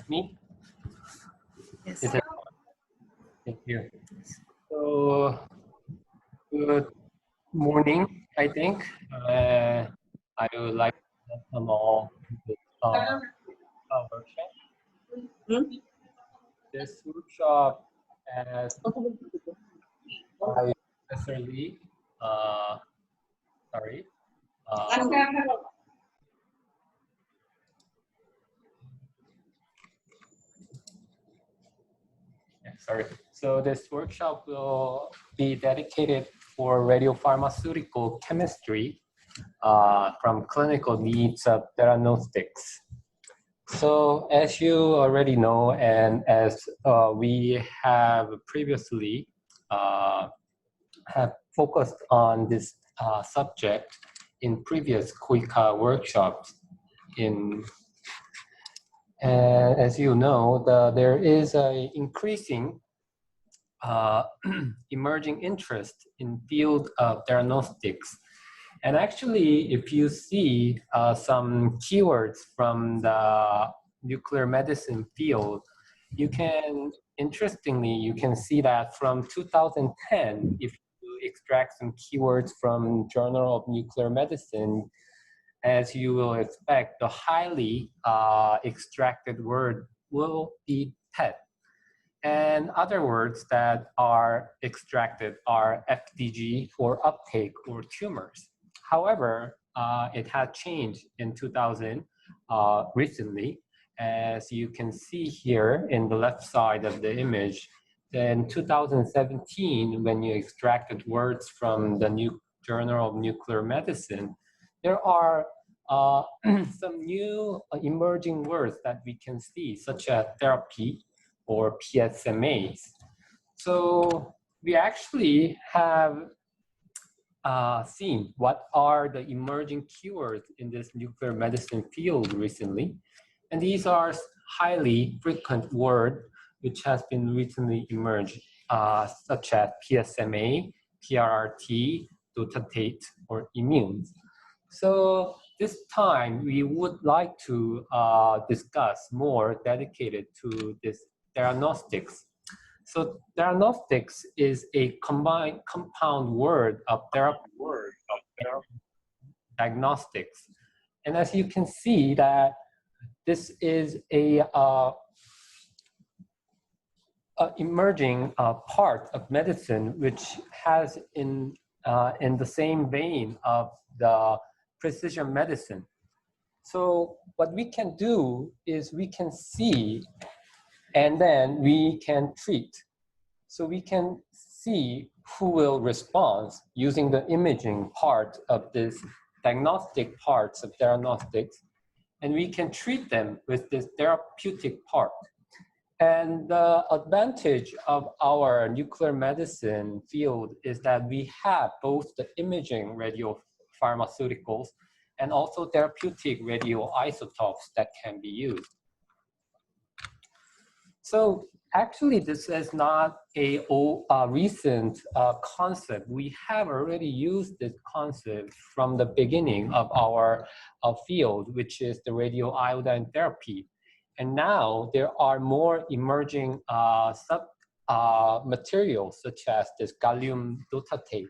me? Yes. Is it? Thank you. So, good morning, I think. I would like to welcome all to this workshop. This workshop as by Professor Lee. Sorry. Sorry. So this workshop will be dedicated for radiopharmaceutical chemistry from clinical needs of theranostics. So as you already know, and as we have previously have focused on this subject in previous KOICA workshops, as you know, there is an increasing emerging interest in field of theranostics. And actually, if you see some keywords from the nuclear medicine field, you can see that from 2010, if you extract some keywords from Journal of Nuclear Medicine, as you will expect, the highly extracted word will be PET. And other words that are extracted are FDG for uptake or tumors. However, it had changed in 2000 recently. As you can see here in the left side of the image, in 2017, when you extracted words from the Journal of Nuclear Medicine, there are some new emerging words that we can see, such as therapy or PSMAs. So we actually have seen what are the emerging keywords in this nuclear medicine field recently. And these are highly frequent words which has been recently emerged, such as PSMA, PRRT, dotatate, or immunes. So this time we would like to discuss more dedicated to this theranostics. So theranostics is a combined compound word of therapy, diagnostics. And as you can see that this is a emerging part of medicine which has in the same vein of the precision medicine. So what we can do is we can see and then we can treat. So we can see who will respond using the imaging part of this diagnostic parts of theranostics, and we can treat them with this therapeutic part. And the advantage of our nuclear medicine field is that we have both the imaging radiopharmaceuticals and also therapeutic radioisotopes that can be used. So actually, this is not a recent concept. We have already used this concept from the beginning of our field, which is the radioiodine therapy. And now there are more emerging materials such as this gallium dotatate.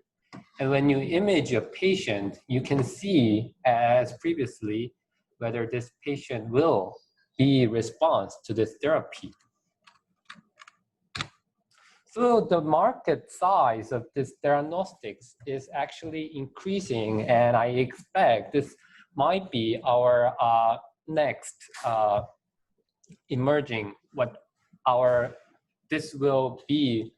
And when you image a patient, you can see, as previously, whether this patient will be response to this therapy. So the market size of this theranostics is actually increasing, and I expect this might be our next emerging this will be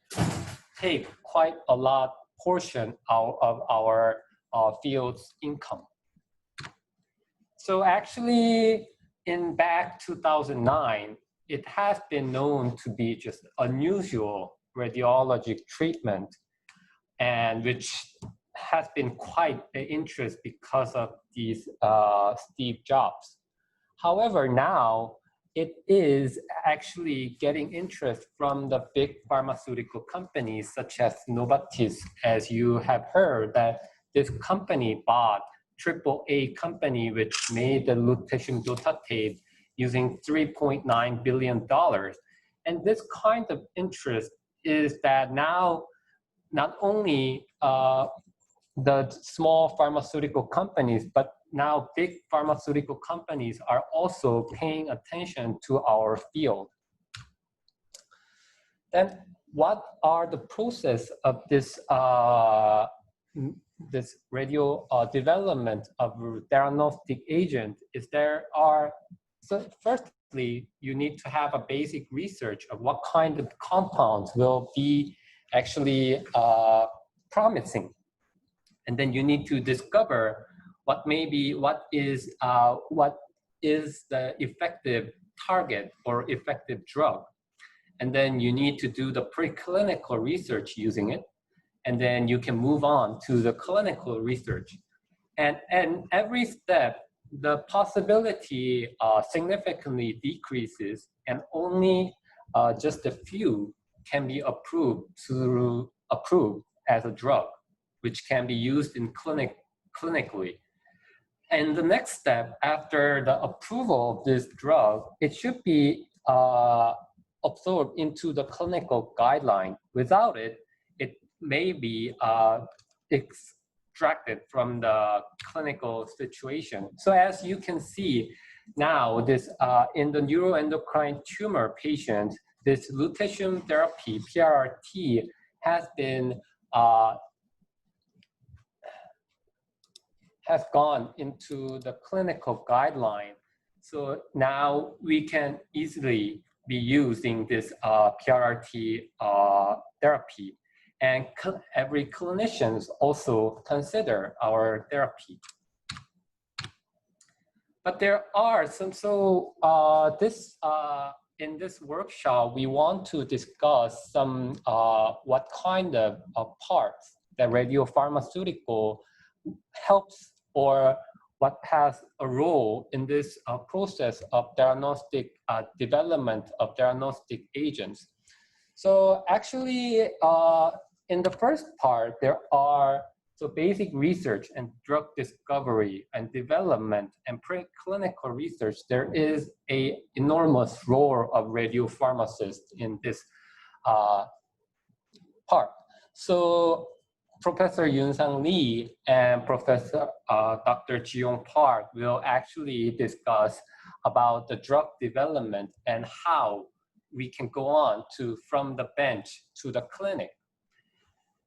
take quite a lot portion of our field's income. So actually in back 2009, it has been known to be just unusual radiologic treatment, and which has been quite an interest because of these Steve Jobs. However, now it is actually getting interest from the big pharmaceutical companies such as Novartis. As you have heard that this company bought AAA company which made the lutetium dotatate using $3.9 billion. And this kind of interest is that now not only the small pharmaceutical companies, but now big pharmaceutical companies are also paying attention to our field. Then what are the process of this this radio development of theranostic agent? So firstly, you need to have a basic research of what kind of compounds will be actually promising. And then you need to discover what is the effective target or effective drug. And then you need to do the preclinical research using it. And then you can move on to the clinical research. And every step, the possibility significantly decreases, and only just a few can be approved as a drug, which can be used in clinically. And the next step after the approval of this drug, it should be absorbed into the clinical guideline. Without it, it may be extracted from the clinical situation. So as you can see now, this in the neuroendocrine tumor patient, this lutetium therapy, PRRT, has gone into the clinical guideline. So now we can easily be using this PRRT therapy. And every clinician also consider our therapy. But there are some, in this workshop, we want to discuss some what kind of parts that radiopharmaceutical helps or what has a role in this process of theranostic development of theranostic agents. So actually, in the first part, there are basic research and drug discovery and development and preclinical research. There is an enormous role of radiopharmacists in this part. So Professor Yoon-Sang Lee and Professor Dr. Ji-Yong Park will actually discuss about the drug development and how we can go on from the bench to the clinic.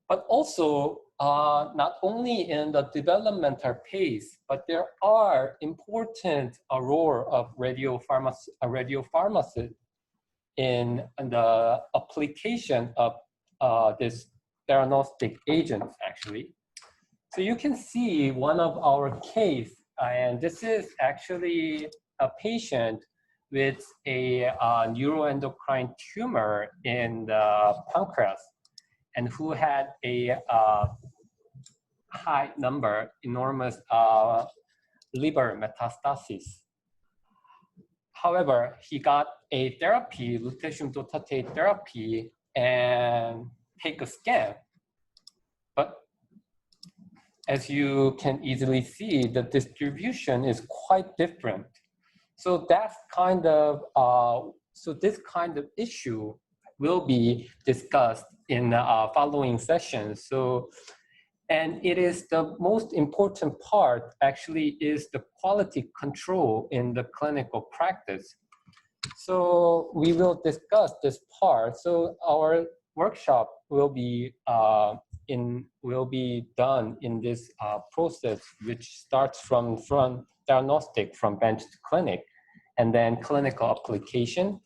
But also, not only in the developmental pace, but there are important role of radiopharmacists in the application of this theranostic agents, actually. So you can see one of our case, and this is actually a patient with a neuroendocrine tumor in the pancreas, and who had a high number, enormous liver metastasis. However, he got a therapy, lutetium dotatate therapy, and take a scan. But as you can easily see, the distribution is quite different. So that's kind of, this kind of issue will be discussed in the following sessions. And it is the most important part actually is the quality control in the clinical practice. So we will discuss this part. So our workshop will be done in this process, which starts from theranostic from bench to clinic, and then clinical application,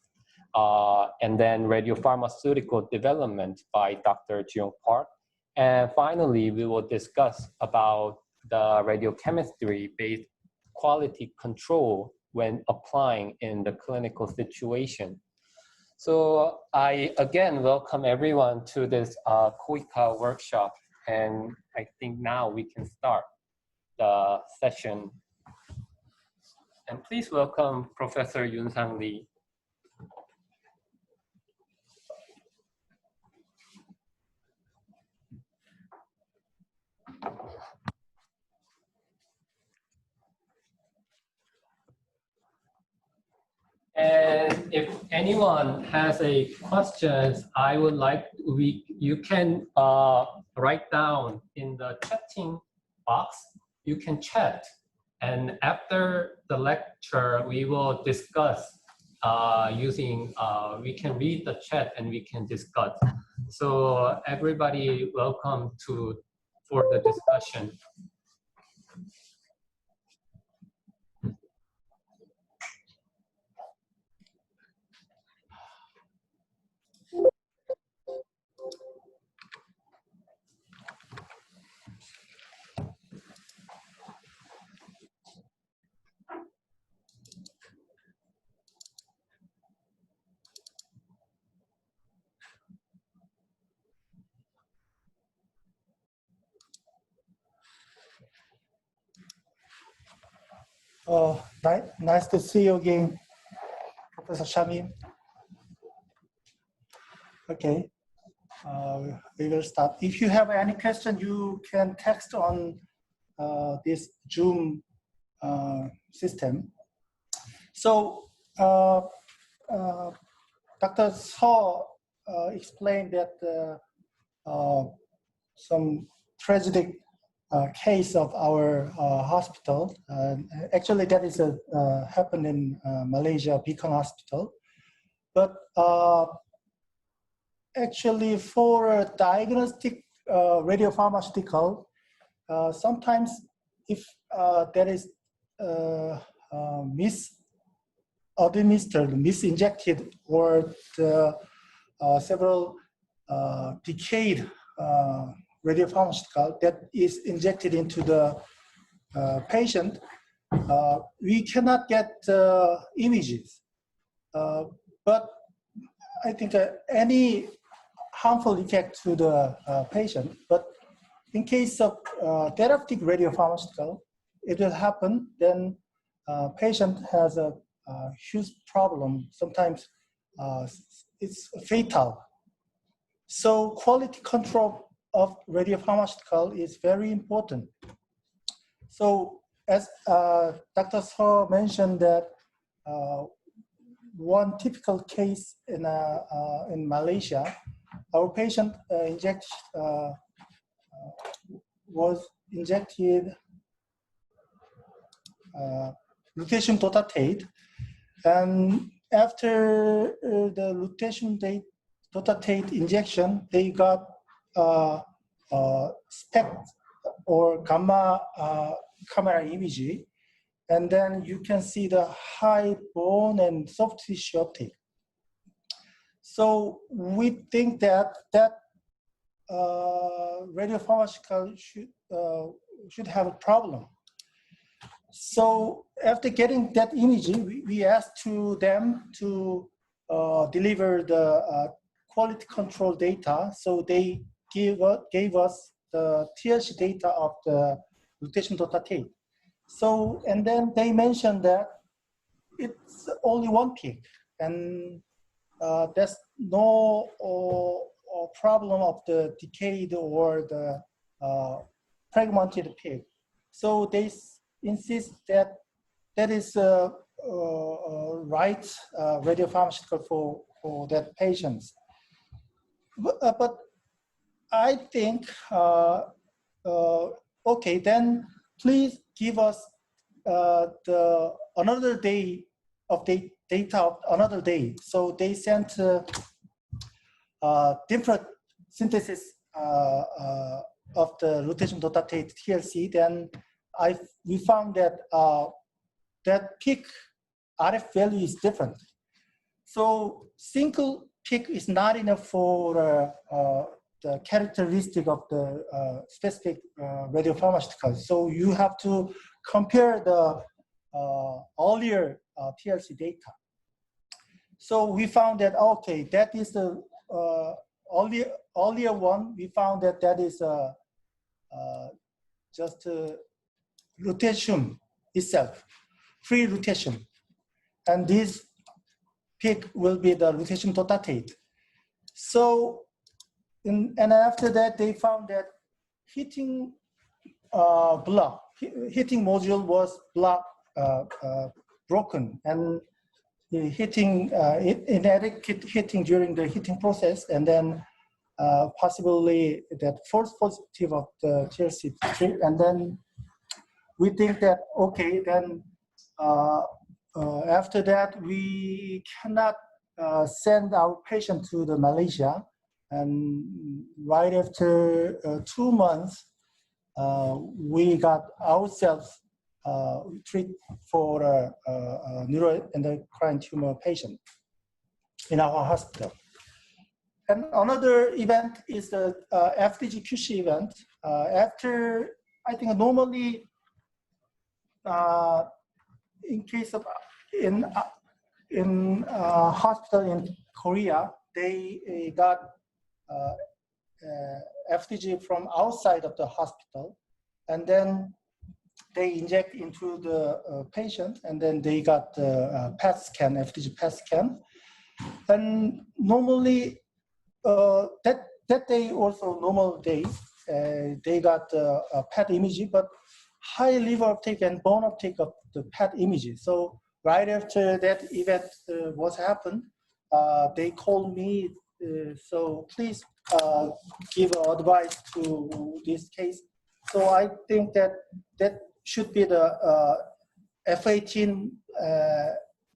and then radiopharmaceutical development by Dr. Ji-Yong Park. And finally, we will discuss about the radiochemistry-based quality control when applying in the clinical situation. So I again welcome everyone to this KOICA workshop, and I think now we can start the session. And please welcome Professor Yoon-Sang Lee. And if anyone has a questions, I would like you can write down in the chatting box. You can chat, and after the lecture, we will discuss using. We can read the chat and we can discuss. So everybody, welcome for the discussion. Nice to see you again, Professor Shamim. Okay, we will start. If you have any question, you can text on this Zoom system. So Dr. Suh explained that some tragic case of our hospital. Actually, that is happened in Malaysia, Beacon Hospital. But actually, for a diagnostic radiopharmaceutical, sometimes if there is misadministered, misinjected, or several decayed radiopharmaceutical that is injected into the patient, we cannot get images. But I think any harmful effect to the patient, but in case of therapeutic radiopharmaceutical, it will happen, then patient has a huge problem. Sometimes it's fatal. So quality control of radiopharmaceutical is very important. So as Dr. Suh mentioned that one typical case in Malaysia, our patient was injected lutetium dotatate, and after the lutetium dotatate injection, they got SPECT or gamma camera imaging, and then you can see the high bone and soft tissue uptake. So we think that radiopharmaceutical should have a problem. So after getting that imaging, we asked them to deliver the quality control data. So they gave us the TLC data of the lutetium dotatate. So, and then they mentioned that it's only one peak, and there's no problem of the decayed or the fragmented peak. So they insist that that is right radiopharmaceutical for that patients. But I think, okay, then please give us another day of data of another day. So they sent different synthesis of the lutetium dotatate TLC. Then we found that that peak RF value is different. So single peak is not enough for the characteristic of the specific radiopharmaceutical. So you have to compare the earlier TLC data. So we found that, okay, that is the earlier one. We found that that is just lutetium itself, free lutetium. And this peak will be the lutetium dotatate. So, and after that, they found that heating module was broken, and inadequate heating during the heating process, and then possibly that false positive of the TLC strip, and then we think that okay, then after that we cannot send our patient to the Malaysia, and right after 2 months, we got ourselves treat for a neuroendocrine tumor patient in our hospital. And another event is the FDG QC event. After, I think normally in case of in hospital in Korea, they got FDG from outside of the hospital, and then they inject into the patient, and then they got the PET scan, FDG PET scan. And normally, that day also normal day, they got a PET image, but high liver uptake and bone uptake of the PET image. So right after that event was happened, they called me, so please give advice to this case. So I think that should be the F18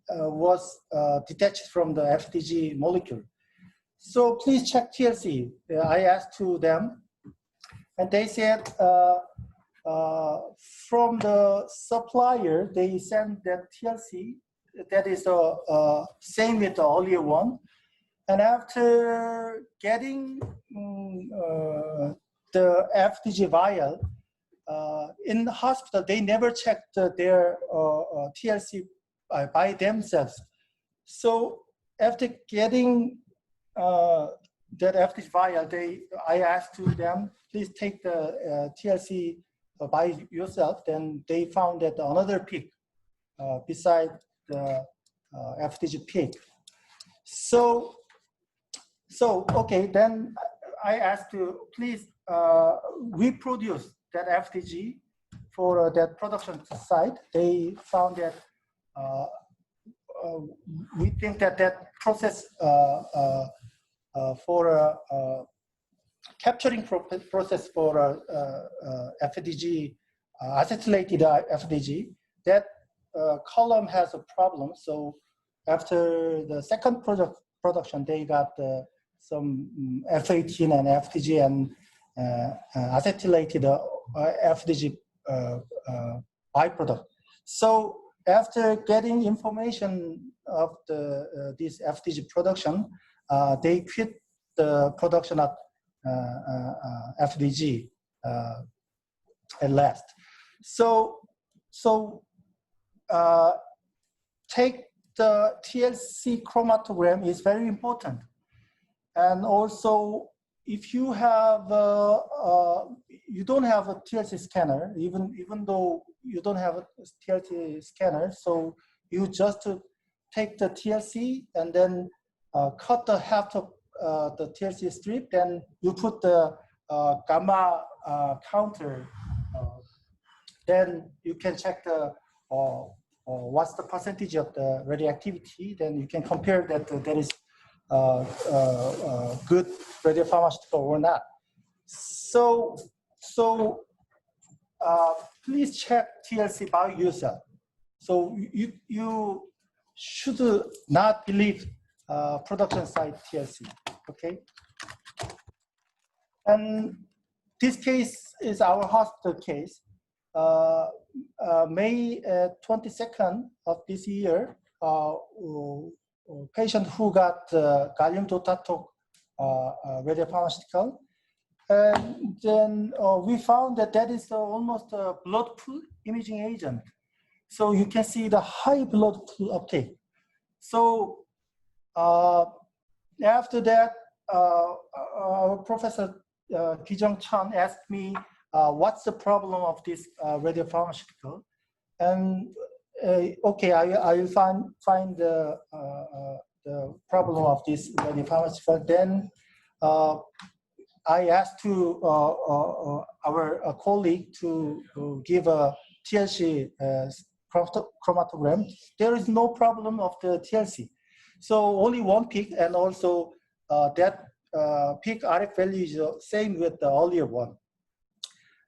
was detached from the FDG molecule. So please check TLC. I asked to them, and they said from the supplier, they sent that TLC that is the same with the earlier one. And after getting the FDG vial, in the hospital, they never checked their TLC by themselves. So after getting that FDG vial, I asked to them, please take the TLC by yourself. Then they found that another peak beside the FDG peak. So okay, then I asked to please reproduce that FDG for that production site. They found that we think that process for capturing process for FDG, acetylated FDG, that column has a problem. So after the second production, they got some F18 and FDG and acetylated FDG byproduct. So after getting information of this FDG production, they quit the production of FDG at last. So take the TLC chromatogram is very important. And also, if you have you don't have a TLC scanner, even though you don't have a TLC scanner, so you just take the TLC and then cut the half of the TLC strip, then you put the gamma counter, then you can check the what's the percentage of the radioactivity, then you can compare that there is good radiopharmaceutical or not. So please check TLC by yourself. So you should not believe production site TLC, okay? And this case is our hospital case. May 22nd of this year, patient who got gallium dotatok radiopharmaceutical, and then we found that is almost a blood pool imaging agent. So you can see the high blood pool uptake. So after that, our professor Ki-Jung Chun asked me, what's the problem of this radiopharmaceutical? And okay, I will find the problem of this radiopharmaceutical. Then I asked to our colleague to give a TLC chromatogram, there is no problem of the TLC. So only one peak, and also that peak RF value is same with the earlier one.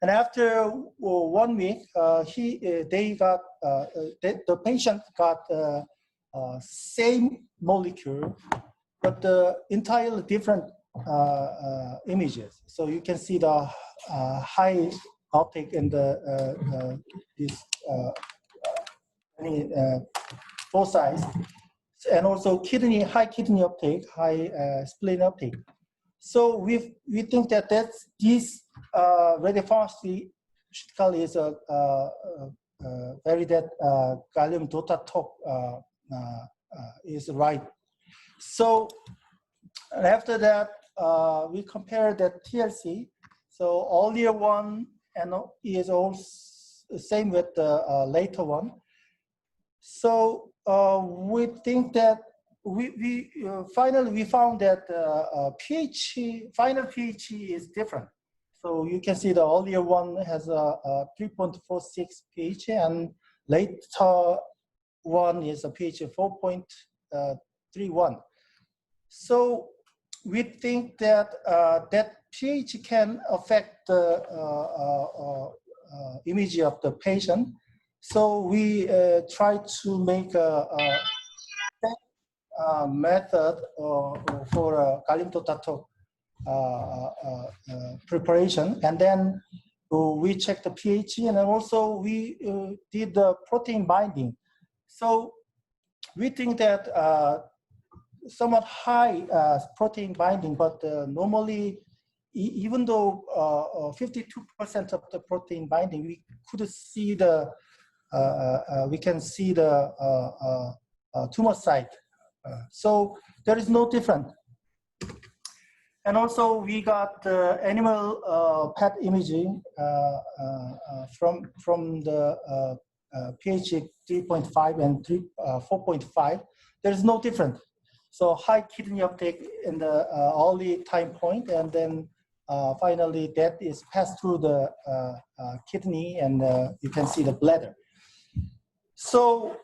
And after 1 week, the patient got same molecule, but entirely different images. So you can see the high uptake in the both sides, and also high kidney uptake, high spleen uptake. So we think that this radiopharmaceutical is very that gallium DOTA-TOC is right. So after that, we compare that TLC. So earlier one and is also same with the later one. So we think that finally we found that final pH is different. So you can see the earlier one has a 3.46 pH, and later one is a pH of 4.31. So we think that that pH can affect the image of the patient. So we try to make a method for gallium DOTA-TOC preparation, and then we check the pH, and then also we did the protein binding. So we think that somewhat high protein binding, but normally, even though 52% of the protein binding, we could see the we can see the tumor site. So there is no difference. And also we got animal PET imaging from the pH 3.5 and 4.5. There is no difference. So high kidney uptake in the early time point, and then finally that is passed through the kidney, and you can see the bladder. So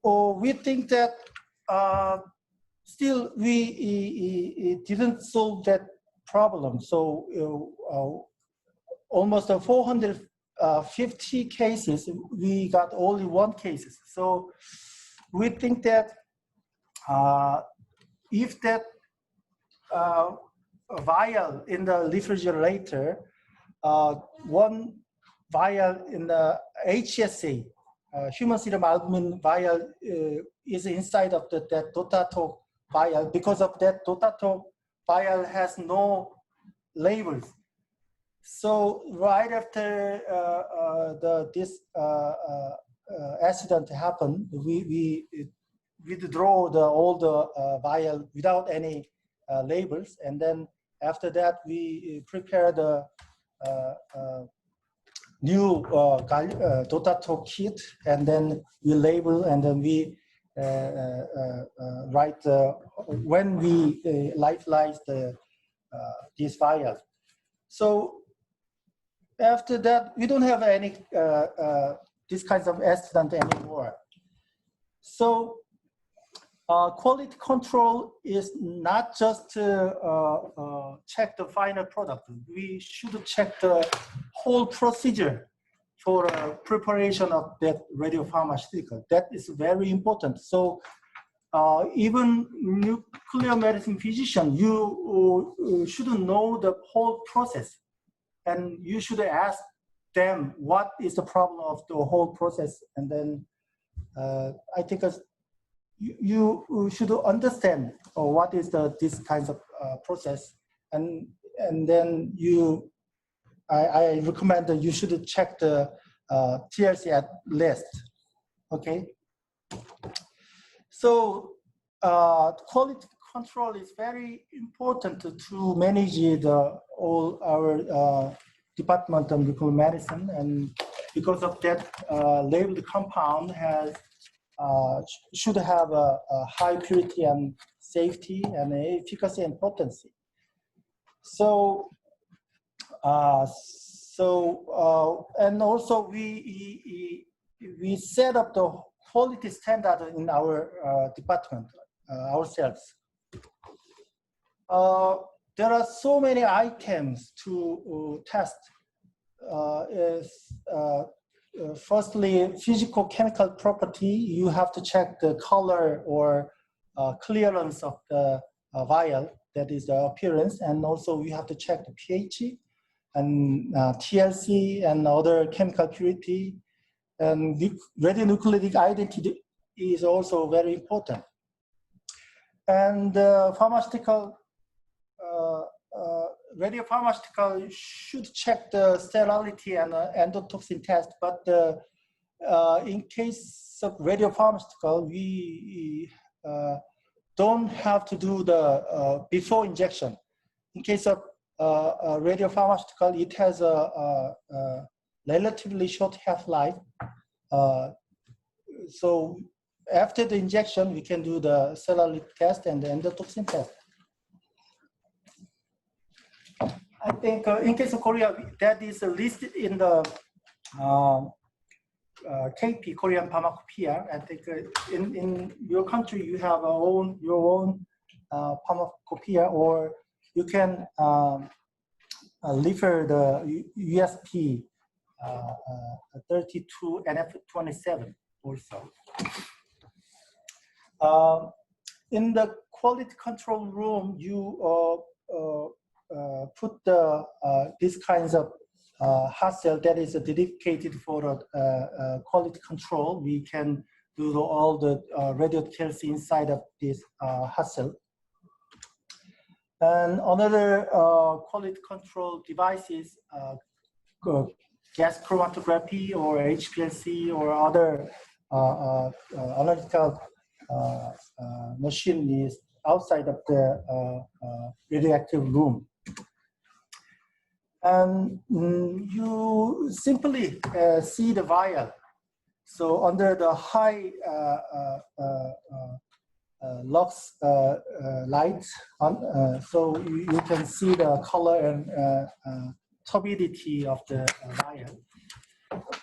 we think that still we didn't solve that problem. So almost 450 cases, we got only 1 case. So we think that if that vial in the refrigerator, 1 vial in the HSA, human serum albumin vial is inside of that DOTA-TOC vial. Because of that, DOTA-TOC vial has no labels. So right after this accident happened, we withdraw all the vial without any labels, and then after that we prepare the new DOTA-TOC kit, and then we label, and then we write when we lyophilize these vials. So after that, we don't have any these kinds of accident anymore. So quality control is not just to check the final product. We should check the whole procedure for preparation of that radiopharmaceutical. That is very important. So even nuclear medicine physician, you should know the whole process, and you should ask them what is the problem of the whole process. And then I think you should understand what is this kinds of process, and then I recommend that you should check the TLC at least. Okay. So quality control is very important to manage all our department of nuclear medicine, and because of that, labeled compound should have a high purity and safety and efficacy and potency. So and also we we set up the quality standard in our department ourselves. There are so many items to test. Firstly, physical chemical property. You have to check the color or clearance of the vial, that is the appearance, and also you have to check the pH and TLC and other chemical purity. And radionuclidic identity is also very important. And pharmaceutical, radiopharmaceutical should check the sterility and endotoxin test, but in case of radiopharmaceutical, we don't have to do the before injection. In case of radiopharmaceutical, it has a relatively short half-life. So after the injection, we can do the sterility test and the endotoxin test. I think in case of Korea, that is listed in the KP, Korean Pharmacopoeia. I think in your country, you have your own pharmacopoeia, or you can refer the USP 32 NF27 also. In the quality control room, you put the these kinds of hot cell that is dedicated for quality control. We can do all the radio TLC inside of this hot cell. And another quality control devices, gas chromatography or HPLC or other analytical machine is outside of the radioactive room. And you simply see the vial. So under the high lux light, so you can see the color and turbidity of the vial.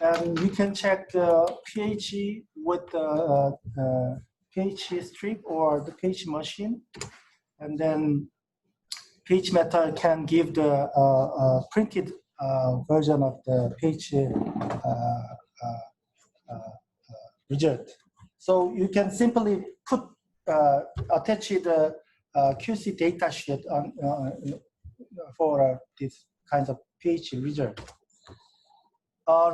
And you can check the pH with the pH strip or the pH machine. And then pH meter can give the printed version of the pH result. So you can simply attach the QC data sheet on, for this kinds of pH result.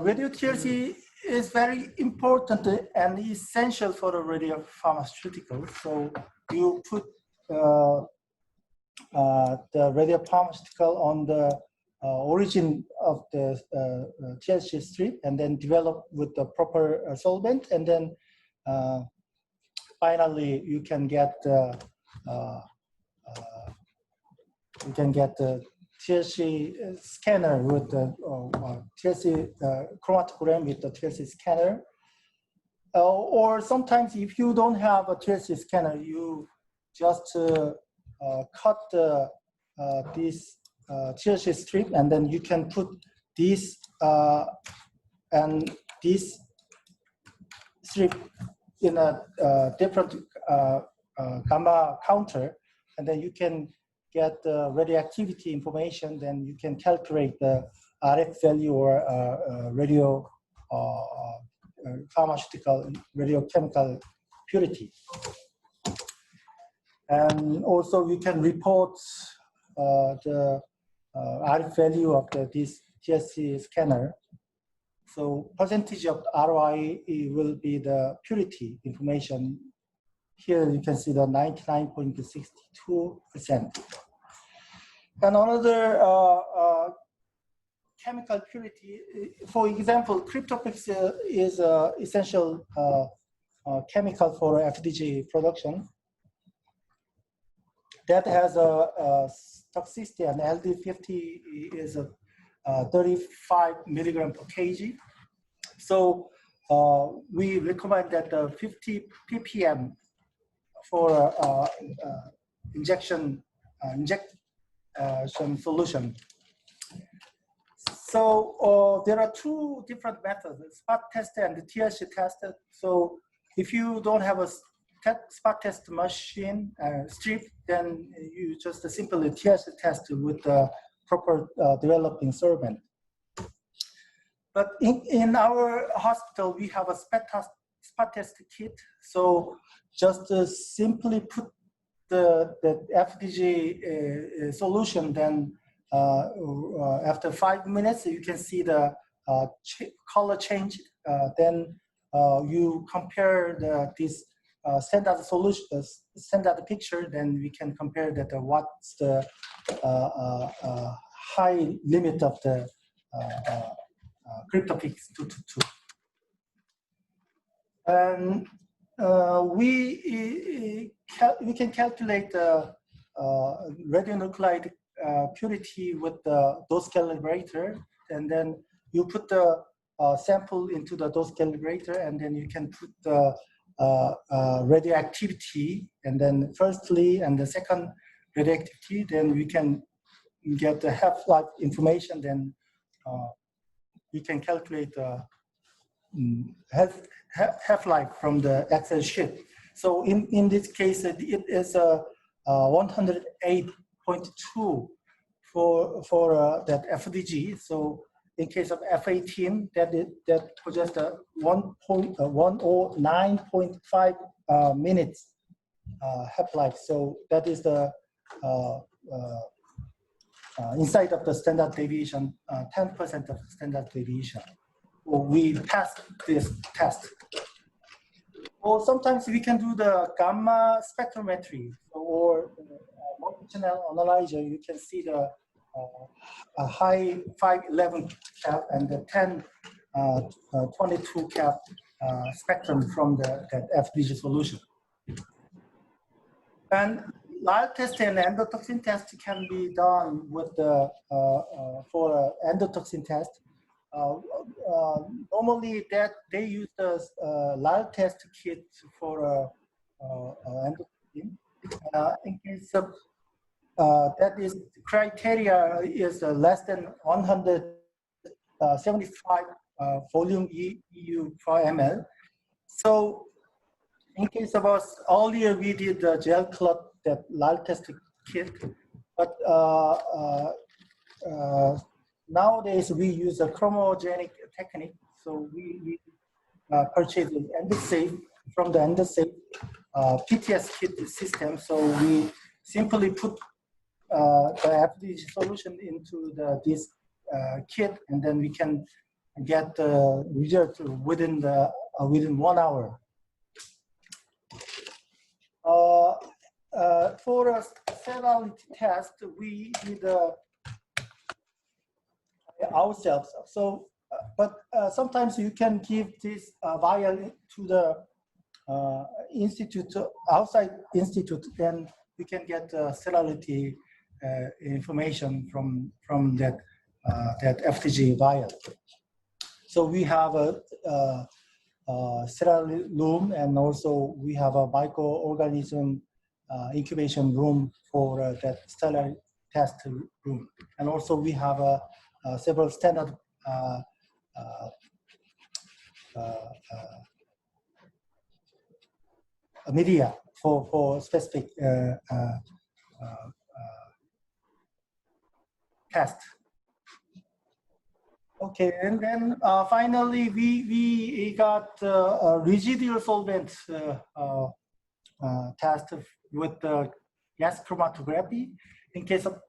Radio TLC is very important and essential for the radiopharmaceutical. So you put the radiopharmaceutical on the origin of the TLC strip, and then develop with the proper solvent, and then finally you can get the TLC scanner with the TLC chromatogram with the TLC scanner. Or sometimes if you don't have a TLC scanner, you just cut this TLC strip, and then you can put this and this strip in a different gamma counter, and then you can get the radioactivity information. Then you can calculate the RF value or radio pharmaceutical radiochemical purity. And also you can report the RF value of this TSC scanner. So percentage of ROI will be the purity information. Here you can see the 99.62%. And another chemical purity, for example, cryptopix is an essential chemical for FDG production. That has a toxicity, and LD50 is a 35 milligram per kg. So we recommend that 50 ppm for injection solution. So there are two different methods, the spot test and the TLC test. So if you don't have a spot test machine strip, then you just simply TLC test with the proper developing solvent. But in our hospital, we have a spot test kit. So just simply put the FDG solution, then after 5 minutes, you can see the color change. Then you compare this standard solution, standard picture. Then we can compare that what's the high limit of the cryptopix 222. And we can calculate the radionuclide purity with the dose calibrator, and then you put the sample into the dose calibrator, and then you can put the radioactivity, and then firstly and the second radioactivity, then we can get the half-life information. Then we can calculate half-life from the Excel sheet. So in this case, it is 108.2 for that FDG. So in case of F18, that possesses a 109.5 minutes half-life. So that is the inside of the standard deviation, 10% of standard deviation. We passed this test. Or sometimes we can do the gamma spectrometry, or multi-channel analyzer. You can see the high 511 cap and the 1022 cap spectrum from that FDG solution. And Lyell test and endotoxin test can be done with the for endotoxin test. Normally that they use the Lyell test kit for endotoxin. In case of that is criteria is less than 175 volume EU per ml. So in case of us, earlier we did the gel clot, that Lyell test kit, but nowadays we use a chromogenic technique. So we purchase the EndoSafe from the EndoSafe PTS kit system. So we simply put the FDG solution into this kit, and then we can get the result within 1 hour. For a serology test, we did ourselves. So, but sometimes you can give this vial to the institute, outside institute, then we can get serology information from that FDG vial. So we have a sterile room, and also we have a microorganism incubation room for that sterile test room. And also we have several standard media for specific test. Okay, and then finally we got a residual solvent test with the gas chromatography. In case of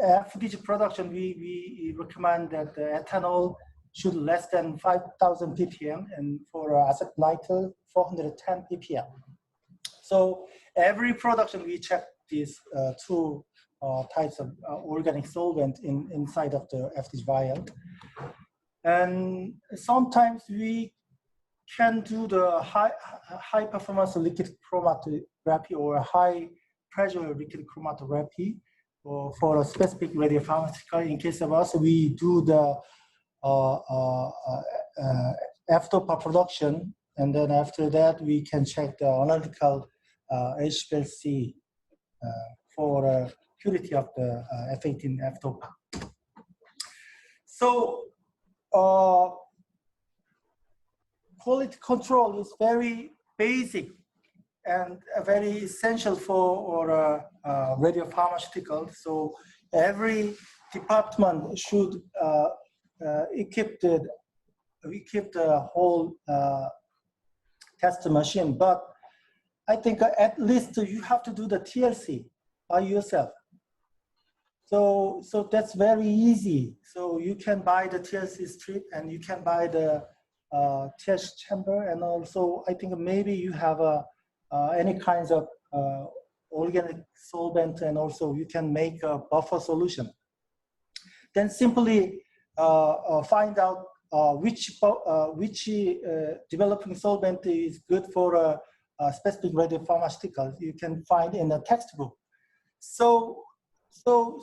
FDG production, we recommend that the ethanol should less than 5,000 ppm, and for acetonitrile 410 ppm. So every production we check these two types of organic solvent inside of the FDG vial. And sometimes we can do the high performance liquid chromatography or high pressure liquid chromatography for a specific radiopharmaceutical. In case of us, we do the F-DOPA production, and then after that we can check the analytical HPLC for purity of the F18 F-DOPA. So quality control is very basic and very essential for radiopharmaceuticals. So every department should equip the whole test machine. But I think at least you have to do the TLC by yourself. So that's very easy. So you can buy the TLC strip and you can buy the test chamber, and also I think maybe you have any kinds of organic solvent, and also you can make a buffer solution. Then simply find out which developing solvent is good for a specific radiopharmaceutical. You can find in a textbook. So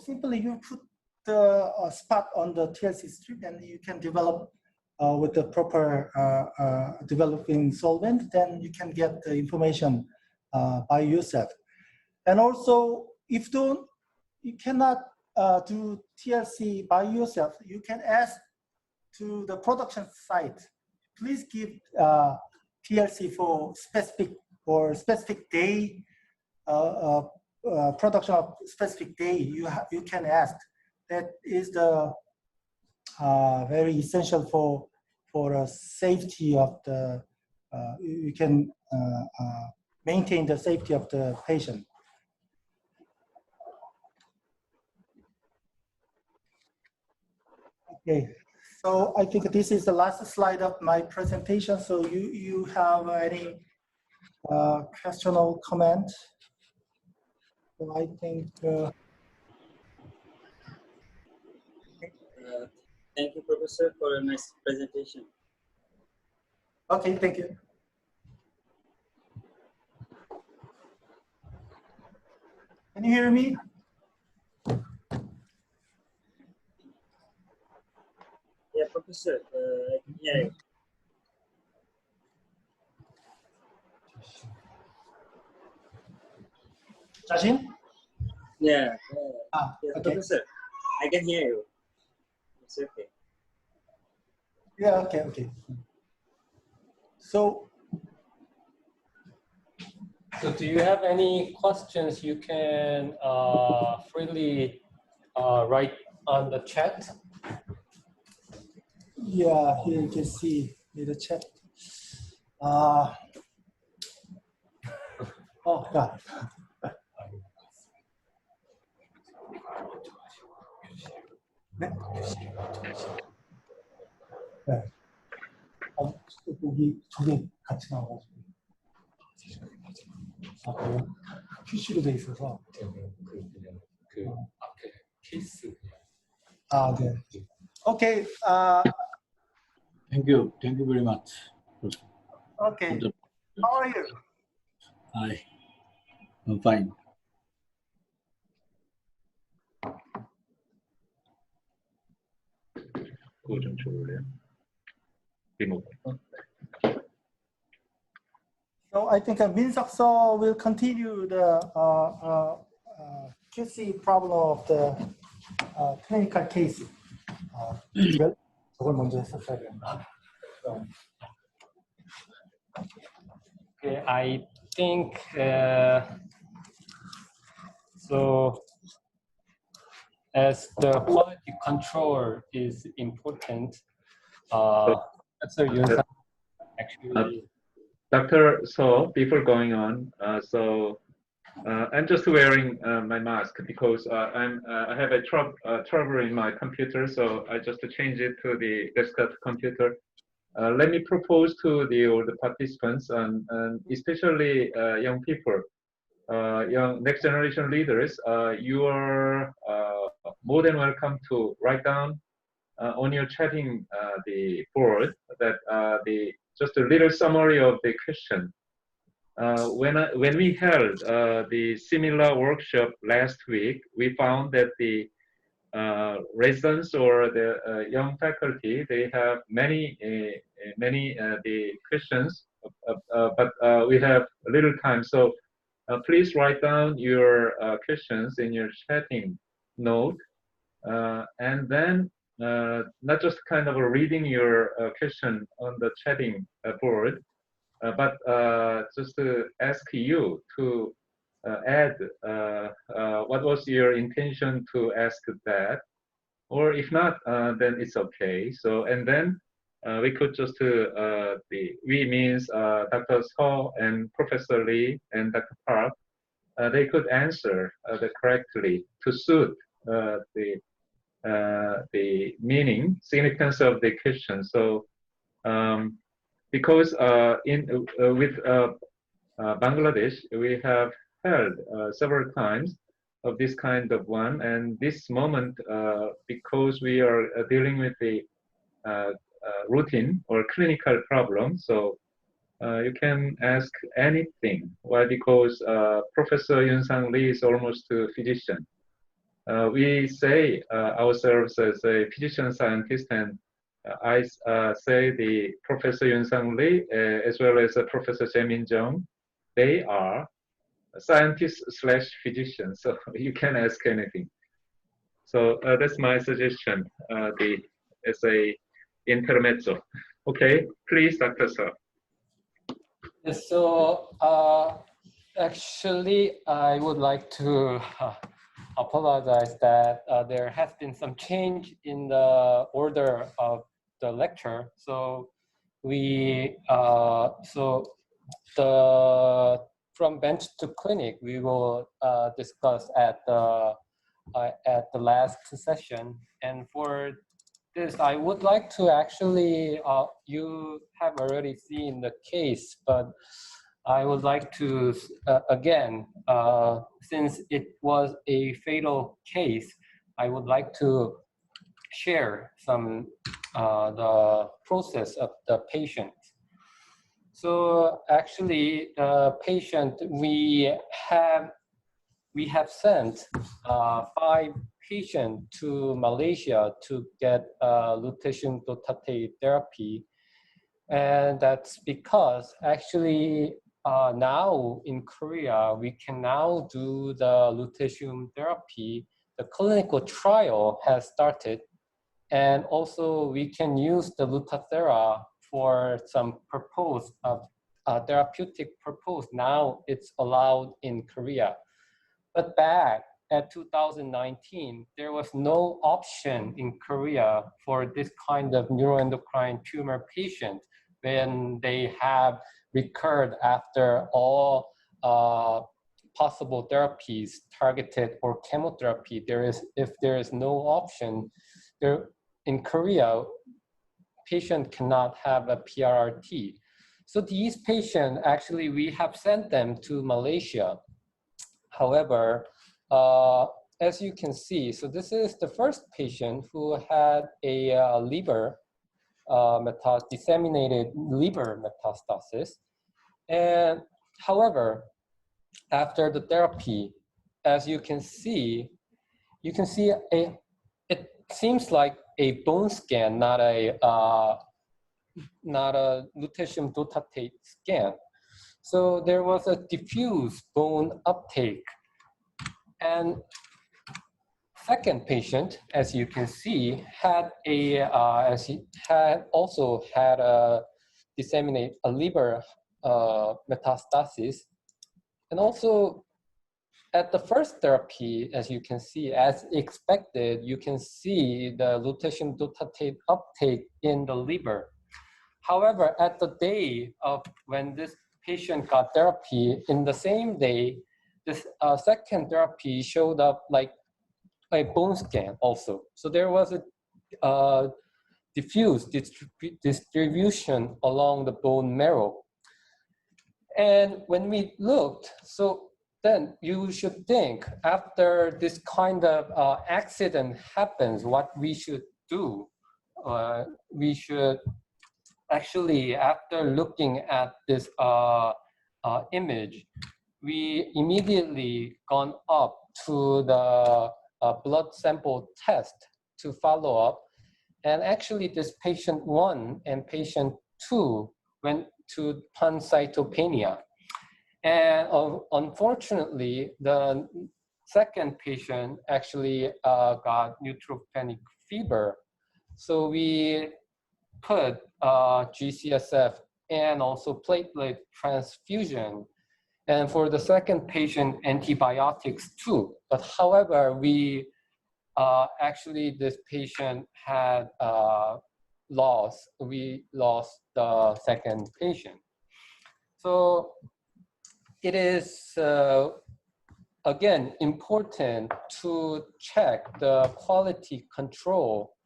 simply you put the spot on the TLC strip, and you can develop with the proper developing solvent. Then you can get the information by yourself. And also, if you cannot do TLC by yourself, you can ask to the production site, please give TLC for specific day, production of specific day. You can ask. That is the very essential for safety of the. You can maintain the safety of the patient. Okay, so I think this is the last slide of my presentation. So you have any question or comment? So I think. Thank you, Professor, for a nice presentation. Okay, thank you. Can you hear me? Yeah, Professor, I can hear you. Jashin? Yeah, yes, okay. Professor, I can hear you. It's okay. Yeah, okay. So do you have any questions? You can freely write on the chat. yeah, here you can see in the chat. Oh God. 네? 네. 여기 저게 같이 나와가지고. 아, 그래요? 큐시로 돼 있어서. 그 앞에 케이스. 아, 네. Okay. Thank you very much. Okay. How are you? Hi, I'm fine. 그거 좀 줘볼래요? 리모컨. So I think Min Suh will continue the QC problem of the clinical case. 저걸 먼저 했었어야 된다. Okay, I think so. As the quality control is important, Professor Yun actually. Dr. So before going on, I'm just wearing my mask because I have a trouble in my computer, so I just change it to the desktop computer. Let me propose to all the participants and especially young people, young next generation leaders. You are more than welcome to write down on your chatting the board that just a little summary of the question. When we held the similar workshop last week, we found that the residents or the young faculty, they have many the questions, but we have a little time. So please write down your questions in your chatting note, and then not just kind of reading your question on the chatting board, but just to ask you to add what was your intention to ask that, or if not, then it's okay. So, and then we could just we means Dr. Suh and Professor Lee and Dr. Park, they could answer correctly to suit the meaning, significance of the question. So, because with Bangladesh, we have heard several times of this kind of one, and this moment, because we are dealing with the routine or clinical problem, so you can ask anything. Why? Because Professor Yunsang Lee is almost a physician. We say ourselves as a physician scientist, and I say the Professor Yunsang Lee as well as Professor Jae-min Jung, they are scientists slash physicians, so you can ask anything. So that's my suggestion, as a intermezzo. Okay, please, Dr. Suh. Yes, so actually, I would like to apologize that there has been some change in the order of the lecture. So we from bench to clinic, we will discuss at the last session. And for this, I would like to actually, you have already seen the case, but I would like to, again, since it was a fatal case, I would like to share some the process of the patient. So actually, the patient, we have sent 5 patients to Malaysia to get lutetium dotatate therapy. And that's because actually now in Korea, we can now do the lutetium therapy. The clinical trial has started. And also we can use the Lutathera for some purpose of therapeutic purpose. Now it's allowed in Korea. But back at 2019, there was no option in Korea for this kind of neuroendocrine tumor patient when they have recurred after all possible therapies, targeted or chemotherapy. If there is no option, in Korea, patient cannot have a PRRT. So these patients, actually, we have sent them to Malaysia. However, as you can see, so this is the first patient who had a disseminated liver metastasis. And however, after the therapy, as you can see it seems like a bone scan, not a lutetium dotatate scan. So there was a diffuse bone uptake. And second patient, as you can see, had also had a disseminate a liver metastasis. And also at the first therapy, as you can see, as expected, you can see the lutetium dotatate uptake in the liver. However, at the day of when this patient got therapy, in the same day, this second therapy showed up like a bone scan also. So there was a diffuse distribution along the bone marrow. And when we looked, so then you should think, after this kind of accident happens, what we should do. We should actually, after looking at this image, we immediately gone up to the blood sample test to follow up. And actually, this patient 1 and patient 2 went to pancytopenia. And unfortunately, the second patient actually got neutropenic fever. So we put GCSF and also platelet transfusion. And for the second patient, antibiotics too. But however, we actually, this patient had we lost the second patient. So it is, again, important to check the quality control.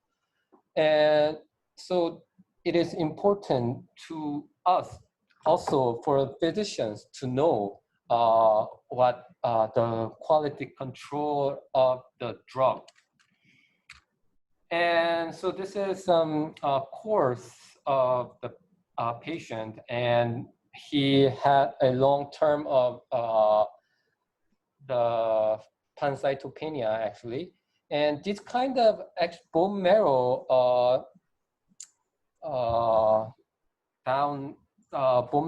And so it is important to us also for physicians to know what the quality control of the drug. And so this is some course of the patient, and he had a long term of the pancytopenia actually. And this kind of bone marrow bone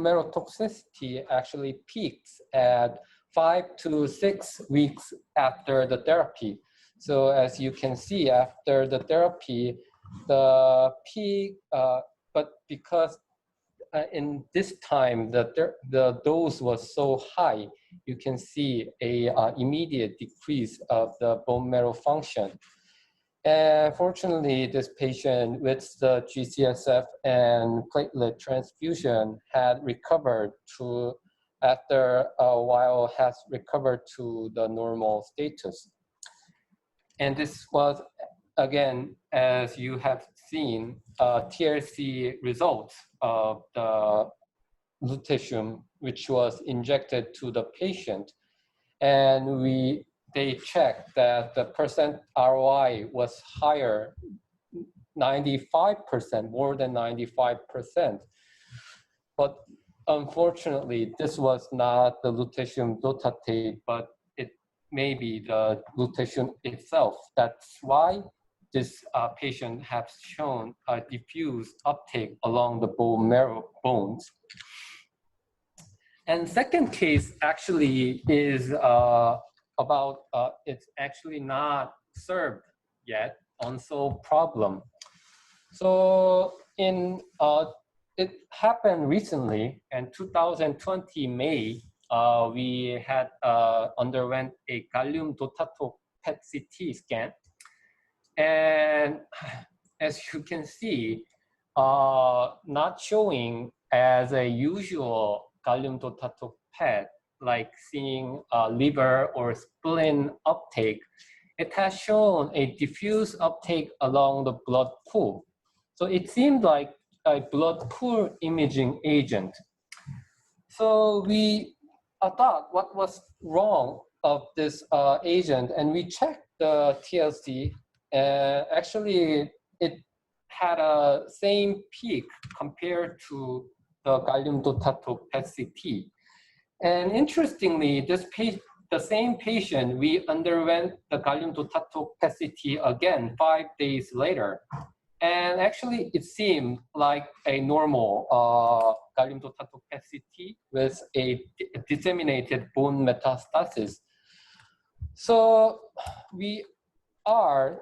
marrow toxicity actually peaks at 5 to 6 weeks after the therapy. So as you can see, after the therapy, the peak, but because in this time the dose was so high, you can see a immediate decrease of the bone marrow function. And fortunately, this patient with the GCSF and platelet transfusion had recovered to, after a while, has recovered to the normal status. And this was, again, as you have seen, TLC results of the lutetium, which was injected to the patient. And they checked that the percent ROI was higher, 95%, more than 95%. But unfortunately, this was not the lutetium dotatate, but it may be the lutetium itself. That's why this patient has shown a diffuse uptake along the bone marrow bones. And second case actually is about, it's actually not served yet, unsolved problem. So it happened recently in 2020 May, we had underwent a gallium dotatate PET CT scan. And as you can see, not showing as a usual gallium dotatate PET, like seeing liver or spleen uptake, it has shown a diffuse uptake along the blood pool. So it seemed like a blood pool imaging agent. So we thought what was wrong of this agent, and we checked the TLC, and actually it had a same peak compared to the gallium dotatate PET CT. And interestingly, the same patient, we underwent the gallium dotatate PET CT again 5 days later. And actually, it seemed like a normal gallium dotatate PET CT with a disseminated bone metastasis. So we are,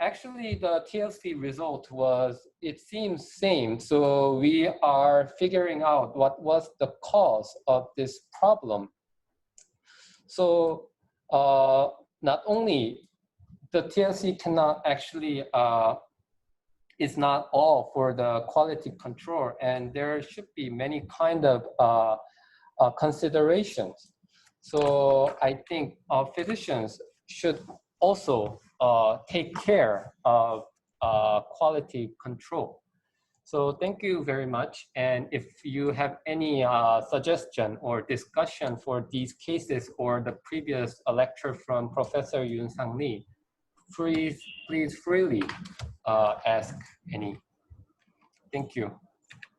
actually the TLC result was, it seems same. So we are figuring out what was the cause of this problem. So not only the TLC cannot actually, is not all for the quality control, and there should be many kind of considerations. So I think physicians should also take care of quality control. So thank you very much. And if you have any suggestion or discussion for these cases or the previous lecture from Professor Yoon-Sang Lee, please freely ask any. Thank you.